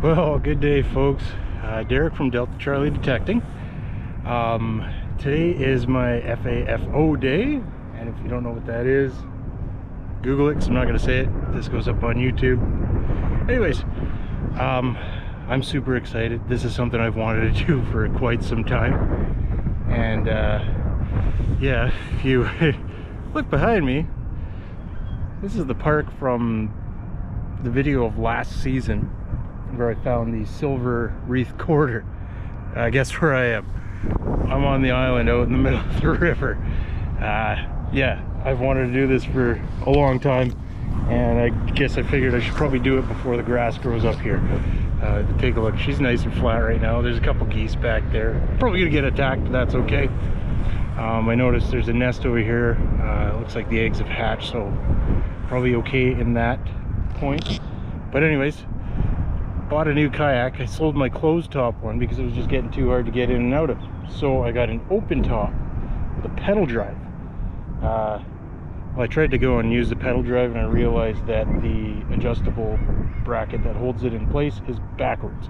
Well, good day, folks. Derek from Delta Charlie Detecting. Today is my FAFO day, and if you don't know what that is, Google it, because I'm not going to say it. This goes up on YouTube. Anyways, I'm super excited. This is something I've wanted to do for quite some time. And yeah, if you look behind me, this is the park from the video of last season, where I found the silver wreath quarter. Guess where I am? I'm on the island out in the middle of the river. Yeah, I've wanted to do this for a long time, and I guess I figured I should probably do it before the grass grows up here. Take a look. She's nice and flat right now. There's a couple geese back there. Probably gonna get attacked, but that's okay. I noticed there's a nest over here. It looks like the eggs have hatched, so probably okay in that point. But anyways, bought a new kayak. I sold my closed top one because it was just getting too hard to get in and out of. So I got an open top with a pedal drive. Well, I tried to go and use the pedal drive, and I realized that the adjustable bracket that holds it in place is backwards.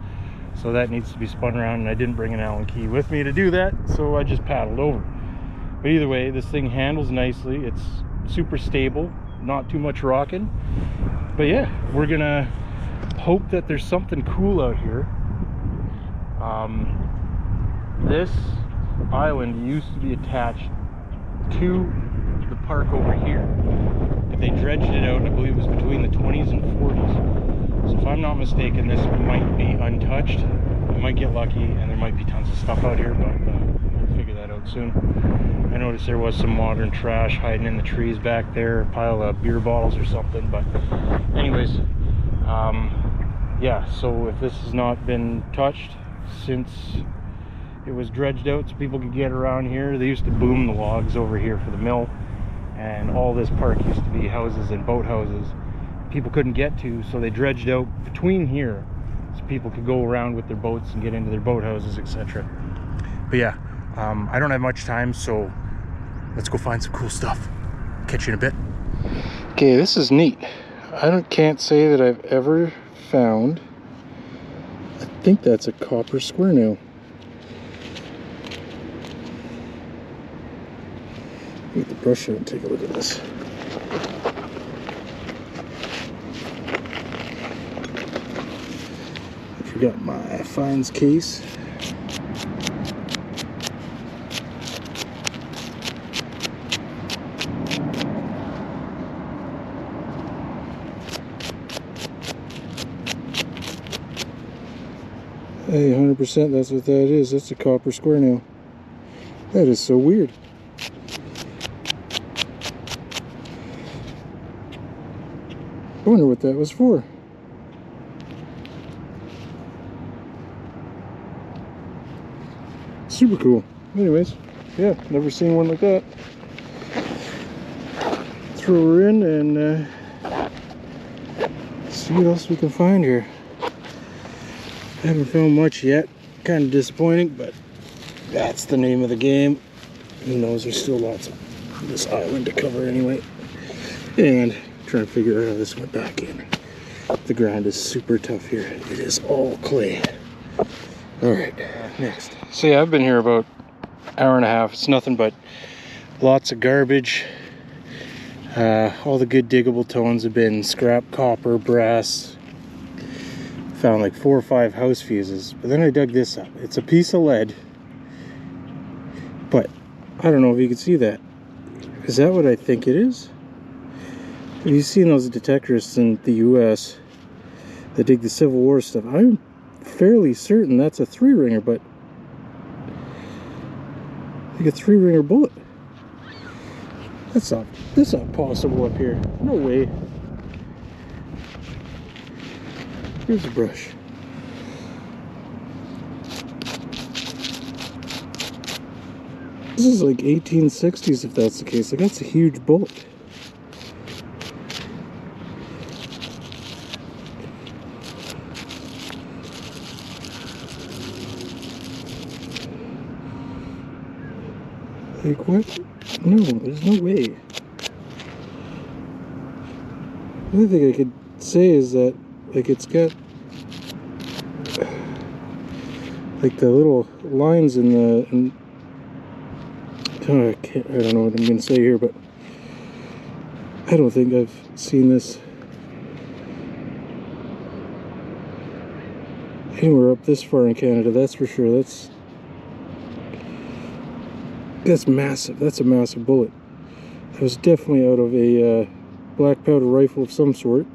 So that needs to be spun around, and I didn't bring an Allen key with me to do that, so I just paddled over. But either way, this thing handles nicely. It's super stable, not too much rocking. But yeah, we're gonna hope that there's something cool out here. This island used to be attached to the park over here, but they dredged it out, and I believe it was between the 20s and 40s. So if I'm not mistaken, this might be untouched. I might get lucky and there might be tons of stuff out here, but we'll figure that out soon. I noticed there was some modern trash hiding in the trees back there, a pile of beer bottles or something. But anyways, yeah, so if this has not been touched since it was dredged out so people could get around here. They used to boom the logs over here for the mill, and all this park used to be houses and boathouses people couldn't get to, so they dredged out between here so people could go around with their boats and get into their boathouses, etc. But yeah, I don't have much time, so let's go find some cool stuff. Catch you in a bit. Okay, this is neat. Can't say that I've ever found, I think that's a copper square nail. Get the brush out and take a look at this. I forgot my fines case. Hey, 100%, that's what that is. That's a copper square nail. That is so weird. I wonder what that was for. Super cool. Anyways, yeah, never seen one like that. Throw her in and see what else we can find here. I haven't found much yet. Kind of disappointing, but that's the name of the game. Who knows, there's still lots of this island to cover anyway. And trying to figure out how this went back in. The ground is super tough here. It is all clay. All right, next. So yeah, I've been here about an hour and a half. It's nothing but lots of garbage. All the good diggable tones have been scrap copper, brass. Found like 4 or 5 house fuses, but then I dug this up. It's a piece of lead, but I don't know if you can see that. Is that what I think it is? Have you seen those detectorists in the US that dig the Civil War stuff? I'm fairly certain that's a 3-ringer, but like a 3-ringer bullet. That's not possible up here. No way. Here's a brush. This is like 1860s if that's the case. Like, that's a huge bullet. Like, what? No, there's no way. The only thing I could say is that, like, it's got like the little lines in the, I don't know what I'm gonna say here, but I don't think I've seen this anywhere up this far in Canada, that's for sure. That's massive. That's a massive bullet. That was definitely out of a black powder rifle of some sort.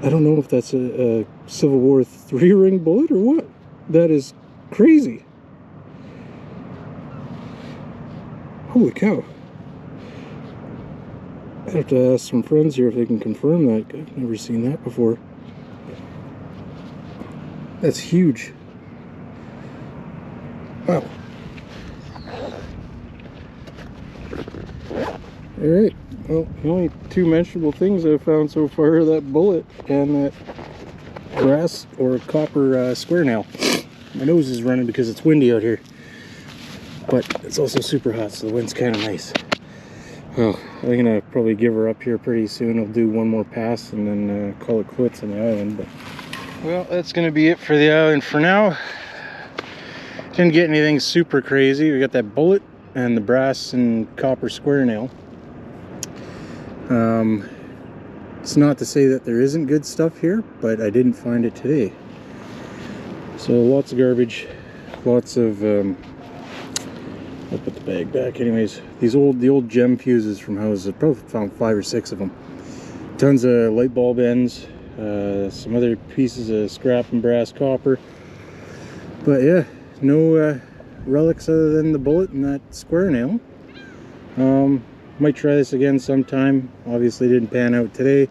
I don't know if that's a Civil War 3-ring bullet or what. That is crazy. Holy cow. I have to ask some friends here if they can confirm that. I've never seen that before. That's huge. Wow. Alright, well, the only two mentionable things I've found so far are that bullet and that brass or copper square nail. My nose is running because it's windy out here, but it's also super hot, so the wind's kind of nice. Well, I'm gonna probably give her up here pretty soon. I'll do one more pass and then call it quits on the island. But well, that's gonna be it for the island for now. Didn't get anything super crazy. We got that bullet and the brass and copper square nail. It's not to say that there isn't good stuff here, but I didn't find it today. So lots of garbage, lots of I'll put the bag back anyways. The old gem fuses from houses. I probably found 5 or 6 of them. Tons of light bulb ends, some other pieces of scrap and brass copper. But yeah, no relics other than the bullet and that square nail. Might try this again sometime. Obviously didn't pan out today.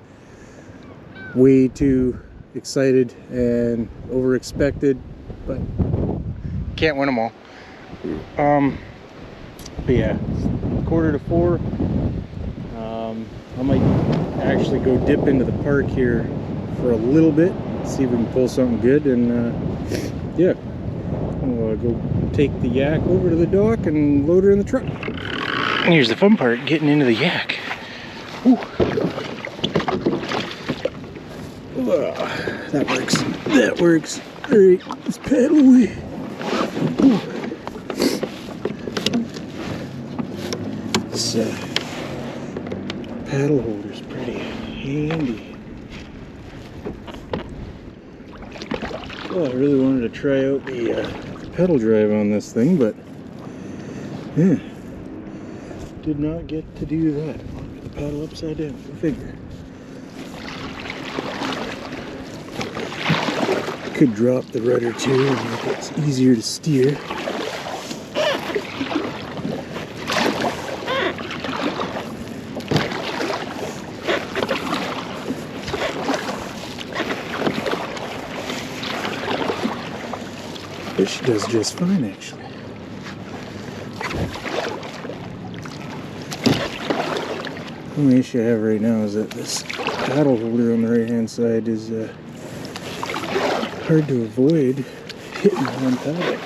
Way too excited and over expected, but can't win them all. But yeah, it's 3:45. I might actually go dip into the park here for a little bit, see if we can pull something good, and yeah, we'll go take the yak over to the dock and load her in the truck. And here's the fun part, getting into the yak. Whew. That works. That works. Alright, let's paddle away. Whew. This paddle holder's pretty handy. Well, I really wanted to try out the pedal drive on this thing, but yeah, did not get to do that. The paddle upside down, go figure. Could drop the rudder too and make it easier to steer. But she does just fine, actually. The only issue I have right now is that this paddle holder on the right hand side is hard to avoid hitting one paddle.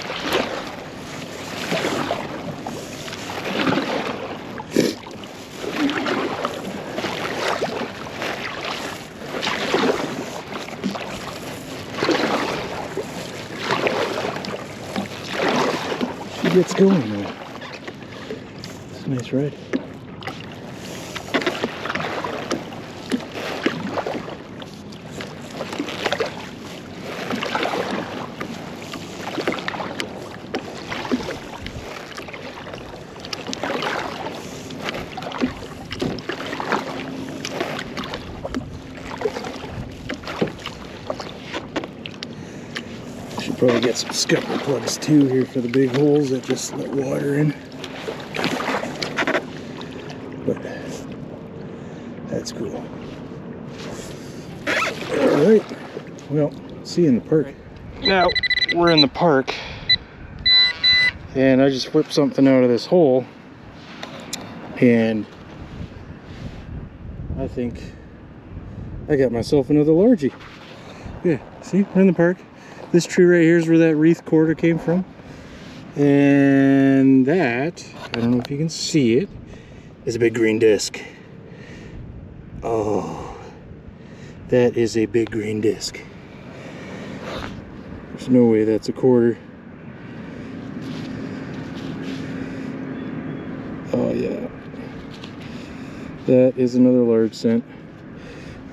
She gets going though. It's a nice ride. Should probably get some scupper plugs too here for the big holes that just let water in. But that's cool. Alright, well, see you in the park. Now, we're in the park, and I just flipped something out of this hole, and I think I got myself another largie. Yeah, see, we're in the park. This tree right here is where that wreath quarter came from. And that, I don't know if you can see it, is a big green disc. Oh, that is a big green disc. There's no way that's a quarter. Oh yeah. That is another large cent.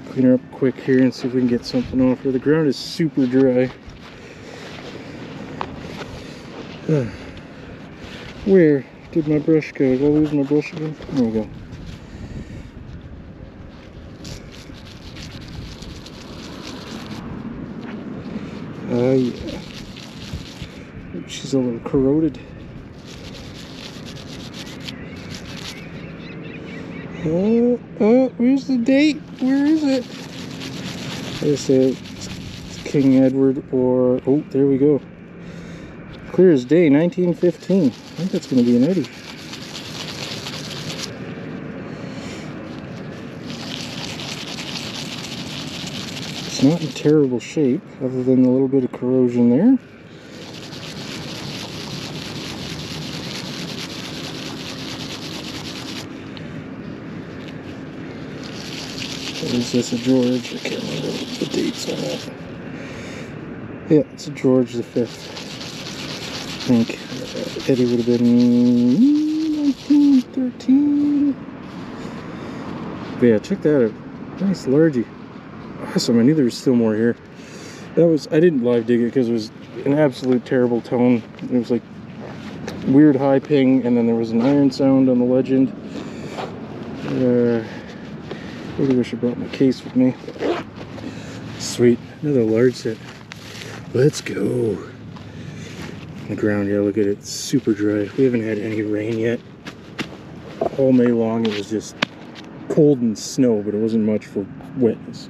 Clean her up quick here and see if we can get something off her. The ground is super dry. Where did my brush go? Did I lose my brush again? There we go. Yeah. She's a little corroded. Oh, where's the date? Where is it? I said it's King Edward or... Oh, there we go. Clear as day, 1915. I think that's going to be an Eddie. It's not in terrible shape, other than a little bit of corrosion there. Is this a George? I can't remember the dates on that. Yeah, it's a George the 5th. I think Eddie would have been 1913. But yeah, check that out. Nice largie. Awesome. I knew there was still more here. That was, I didn't live dig it because it was an absolute terrible tone. It was like weird high ping, and then there was an iron sound on the legend. Really wish I brought my case with me. Sweet, another large set. Let's go. The ground, yeah, look at it, it's super dry. We haven't had any rain yet. All May long it was just cold and snow, but it wasn't much for wetness.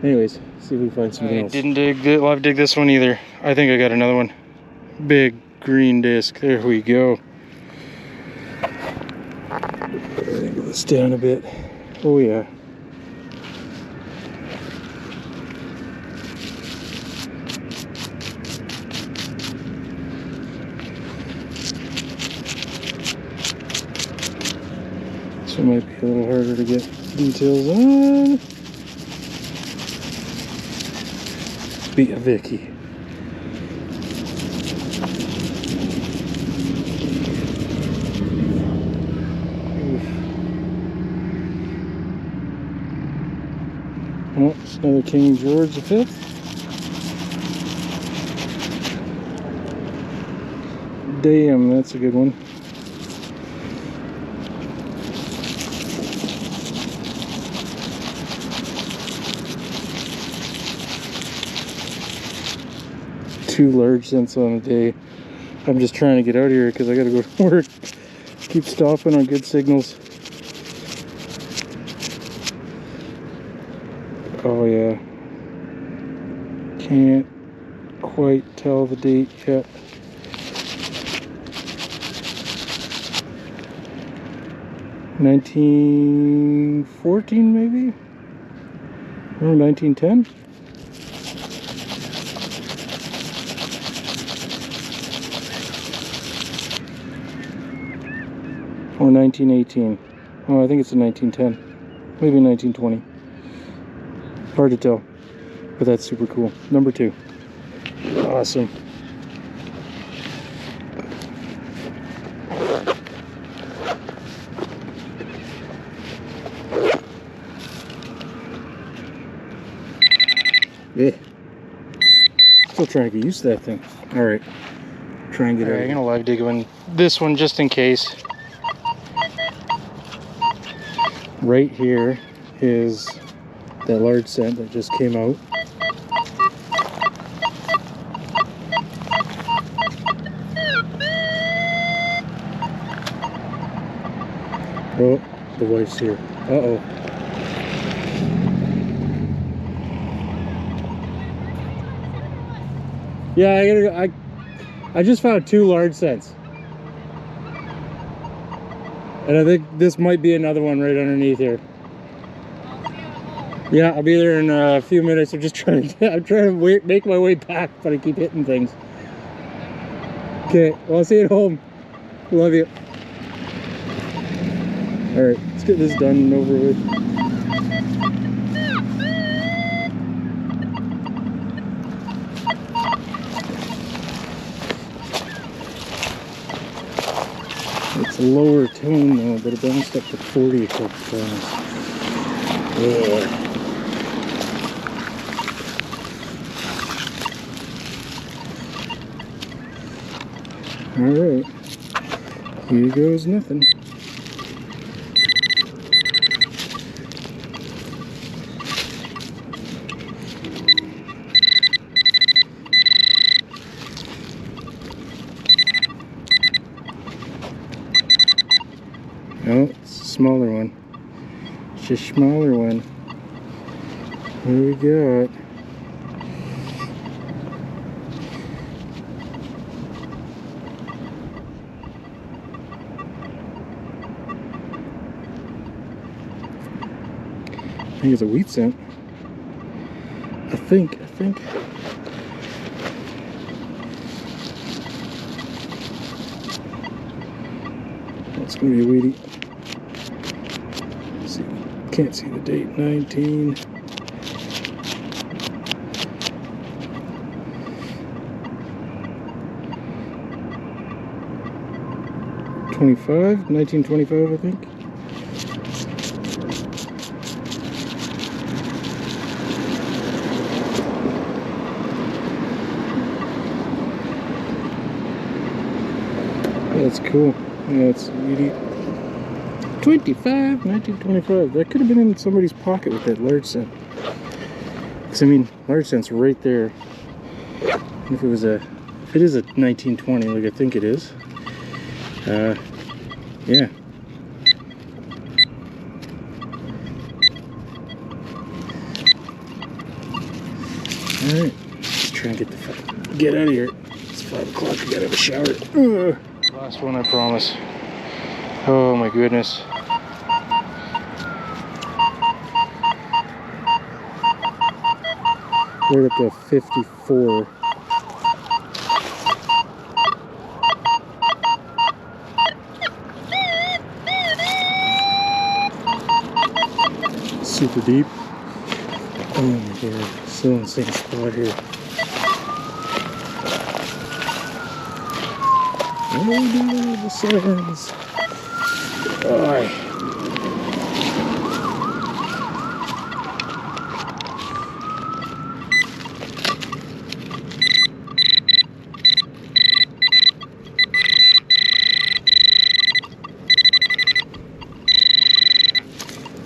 Anyways, see if we find something else. Didn't live dig this one either. I think I got another one. Big green disc. There we go. Angle this down a bit. Oh yeah. This one might be a little harder to get details on. Be a Vicky. Oh, it's another King George the 5th. Damn, that's a good one. Two large cents on a day. I'm just trying to get out of here because I gotta go to work. Keep stopping on good signals. Oh yeah. Can't quite tell the date yet. $1914 maybe? Or 1910? Or 1918. Oh, I think it's a 1910. Maybe 1920. Hard to tell, but that's super cool. Number 2. Awesome. Yeah. Still trying to get used to that thing. Alright. Try and get it. I'm gonna live dig this one just in case. Right here is that large cent that just came out. Oh, the wife's here. Uh-oh. Yeah, I gotta go. I just found 2 large cents. And I think this might be another one right underneath here. Yeah, I'll be there in a few minutes. I'm just trying to make my way back, but I keep hitting things. Okay, well, I'll see you at home. Love you. All right, let's get this done and over with. lower tone though, but it bounced up to 40 a couple times. Yeah. Alright. Here goes nothing. Oh, it's a smaller one. It's a smaller one. What do we got? I think it's a wheat scent. I think. It's gonna be a wheatie. See, can't see the date. 19. $1925, I think. That's cool. Yeah, it's really 1925. That could have been in somebody's pocket with that large cent. Because I mean, large cent's right there. And if it is a 1920, like I think it is. Yeah. All right, let's try and get out of here. It's 5 o'clock. I gotta have a shower. Last one, I promise. Oh my goodness. Right up to 54. Super deep. Oh my god, still in the same spot here. Oh, the sevens. Alright.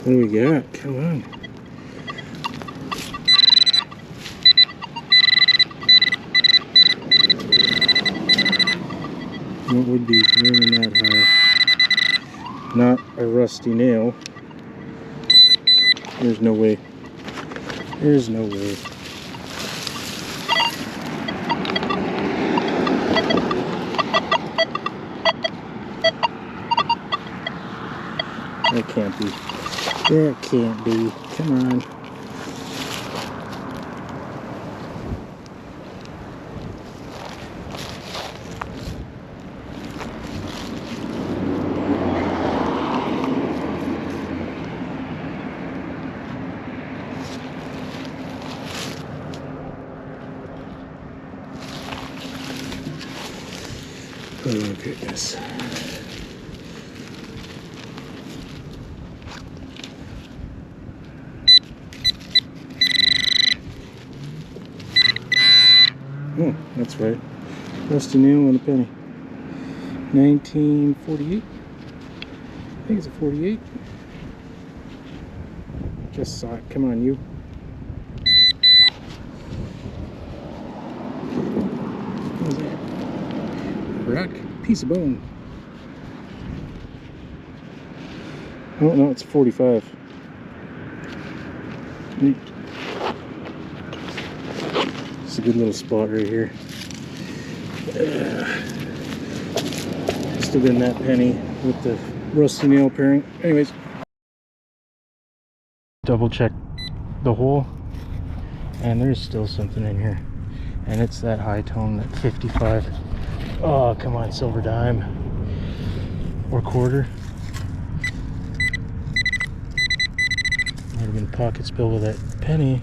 What do we got? Come on. What would be really not high? Not a rusty nail. There's no way. There's no way. That can't be. That can't be. Come on. Oh goodness. Oh, that's right. Rusty nail and a penny. 1948. I think it's a 48. Just saw it. Come on, you. What was that? Rock. Piece of bone. Oh no, it's 45. Neat. It's a good little spot right here. Still in that penny with the rusty nail pairing. Anyways, double check the hole, and there's still something in here, and it's that high tone, that 55. Oh, come on, silver dime or quarter. Might have been pocket spill with that penny.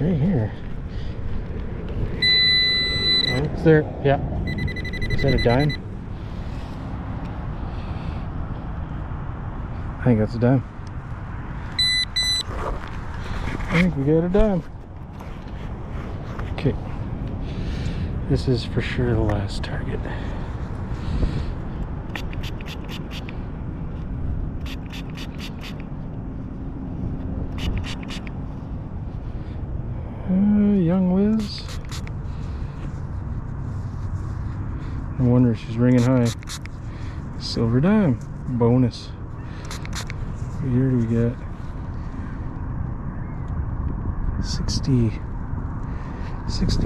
it's right here. Oh, it's there. Yeah. Is that a dime? I think that's a dime. I think we got a dime. Okay. This is for sure the last target. Young Liz. No wonder she's ringing high. Silver dime. Bonus. What year do we get? 60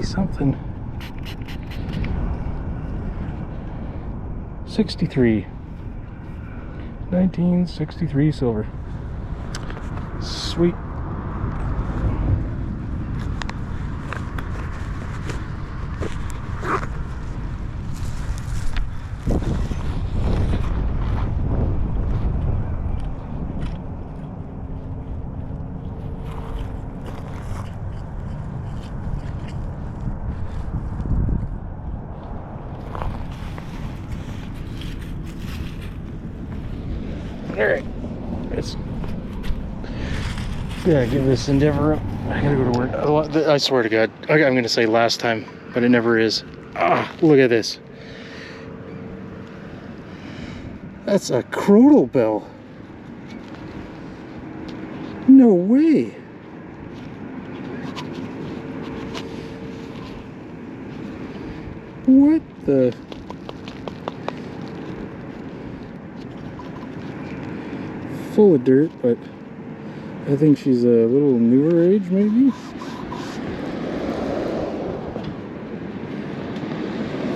something. 63. 1963 silver. Sweet. Alright, let's give this endeavor up. I gotta go to work. I swear to God, I'm gonna say last time, but it never is. Ah, look at this. That's a crotal bell. No way. What the? Full of dirt, but I think she's a little newer age, maybe.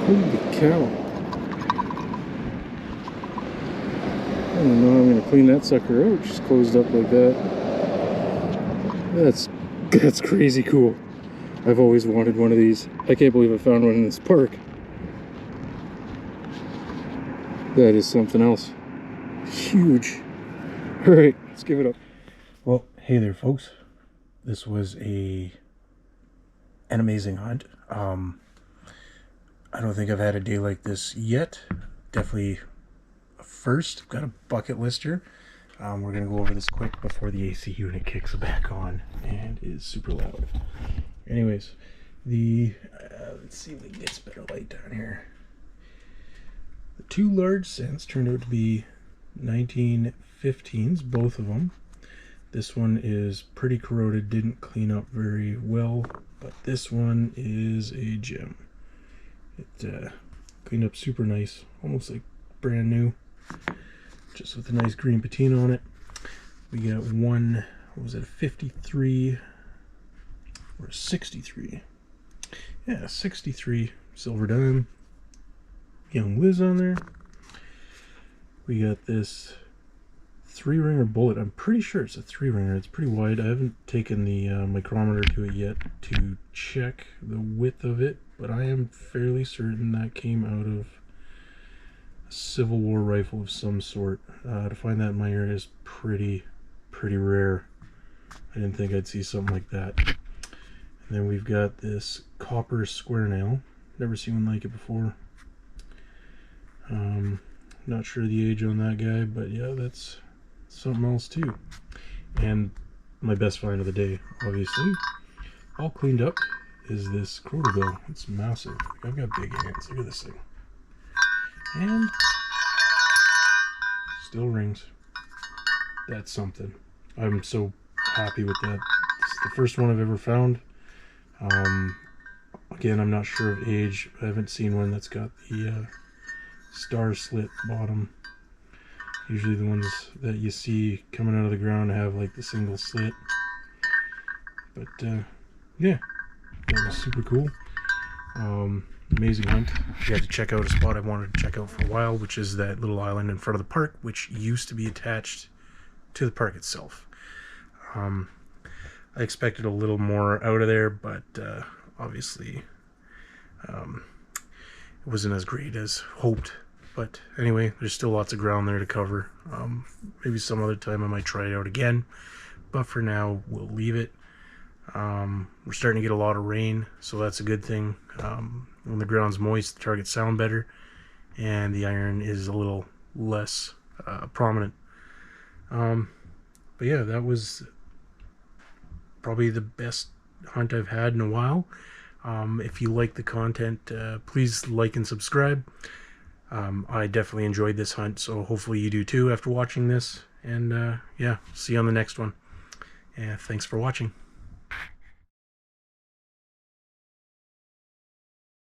Holy cow. I don't know how I'm gonna clean that sucker out, just closed up like that. That's crazy cool. I've always wanted one of these. I can't believe I found one in this park. That is something else. Huge. Alright, let's give it up. Well, hey there folks. This was an amazing hunt. I don't think I've had a day like this yet. Definitely a first. I've got a bucket lister. We're going to go over this quick before the AC unit kicks back on and is super loud. Anyways, let's see if we can get some better light down here. The two large scents turned out to be 1915s, both of them. This one is pretty corroded, didn't clean up very well, but this one is a gem. It cleaned up super nice, almost like brand new, just with a nice green patina on it. We got one, what was it, a 53 or a 63? Yeah, 63 silver dime. Young Liz on there. We got this 3-ringer bullet. I'm pretty sure it's a 3-ringer. It's pretty wide. I haven't taken the micrometer to it yet to check the width of it, but I am fairly certain that came out of a Civil War rifle of some sort. To find that in my area is pretty rare. I didn't think I'd see something like that. And then we've got this copper square nail. Never seen one like it before. Not sure the age on that guy, but yeah, that's something else too. And my best find of the day, obviously, all cleaned up, is this crotal bell. It's massive. I've got big hands. Look at this thing. And still rings. That's something. I'm so happy with that. It's the first one I've ever found. Again, I'm not sure of age. I haven't seen one that's got the star slit bottom. Usually the ones that you see coming out of the ground have like the single slit. But yeah, that was super cool. Amazing hunt. We had to check out a spot I wanted to check out for a while, which is that little island in front of the park, which used to be attached to the park itself. I expected a little more out of there, but obviously it wasn't as great as hoped. But anyway, there's still lots of ground there to cover. Maybe some other time I might try it out again, but for now we'll leave it. We're starting to get a lot of rain, so that's a good thing. When the ground's moist, the targets sound better, and the iron is a little less prominent. But yeah, that was probably the best hunt I've had in a while. If you like the content, please like and subscribe. I definitely enjoyed this hunt, so hopefully you do too after watching this. And yeah, see you on the next one. And thanks for watching.